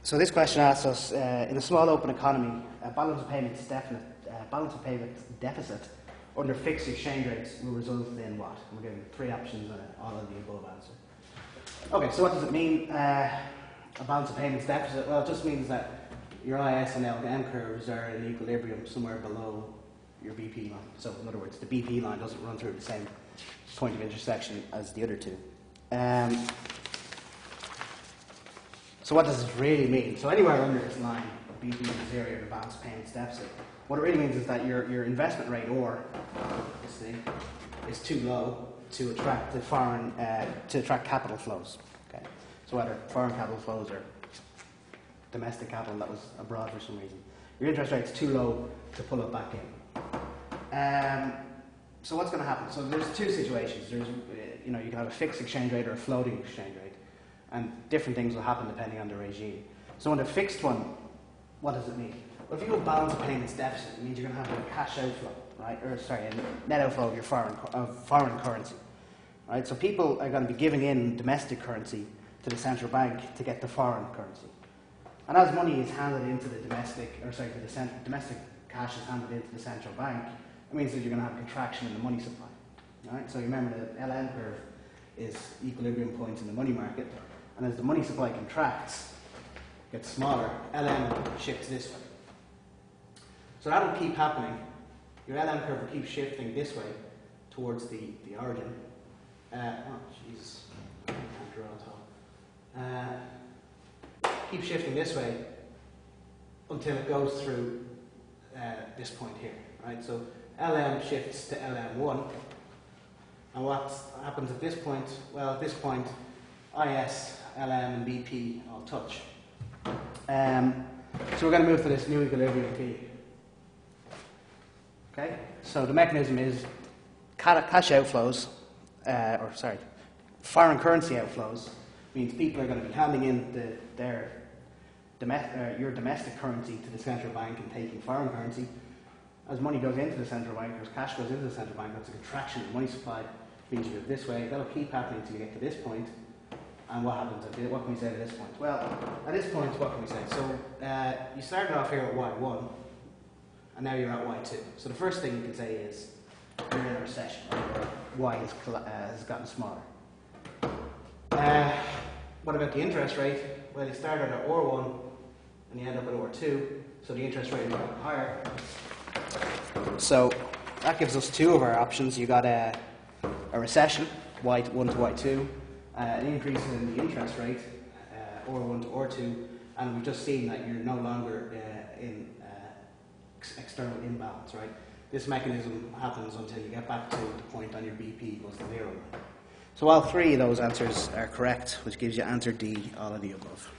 So this question asks us, in a small open economy, a balance of payments deficit under fixed exchange rates will result in what? And we're giving three options and all of the above answer. Okay, so what does it mean, a balance of payments deficit? Well, it just means that your IS and LM curves are in equilibrium somewhere below your BP line. So in other words, the BP line doesn't run through the same point of intersection as the other two. So what does it really mean? So anywhere under this line of BP is zero, the balance of payments deficit. What it really means is that your investment rate, or this thing, is too low to attract the foreign to attract capital flows. Okay, so whether foreign capital flows or domestic capital that was abroad for some reason, your interest rate's too low to pull it back in. So what's going to happen? So there's two situations. There's you can have a fixed exchange rate or a floating exchange rate, and different things will happen depending on the regime. So in the fixed one, what does it mean? Well, if you go balance of payments deficit, it means you're going to have a cash outflow, right? Or sorry, a net outflow of your foreign currency, right? So people are going to be giving in domestic currency to the central bank to get the foreign currency, and as money is handed into the domestic cash is handed into the central bank, it means that you're going to have a contraction in the money supply, right? So you remember the LM curve is equilibrium points in the money market, and as the money supply contracts, gets smaller, LM shifts this way. So that will keep happening. Your LM curve will keep shifting this way towards the origin. Jesus, I can't draw at all. Keep shifting this way until it goes through this point here, right? So LM shifts to LM1, and what happens at this point? Well, at this point, IS, LM, and BP all touch. So we're going to move to this new equilibrium P. Okay, so the mechanism is cash outflows, foreign currency outflows, means people are going to be handing in your domestic currency to the central bank and taking foreign currency. As money goes into the central bank, as cash goes into the central bank, that's a contraction in the money supply, means you go this way. That'll keep happening until you get to this point. And what happens? What can we say at this point? Well, at this point, what can we say? So you started off here at Y1, and now you're at Y2. So the first thing you can say is you're in a recession, or Y has gotten smaller. What about the interest rate? Well, you started at R1, and you end up at R2, so the interest rate is higher. So that gives us two of our options. You got a recession, Y1 to Y2, an increase in the interest rate, R1 to R2, and we've just seen that you're no longer in external imbalance, right? This mechanism happens until you get back to the point on your BP equals to 0. So all three of those answers are correct, which gives you answer D, all of the above.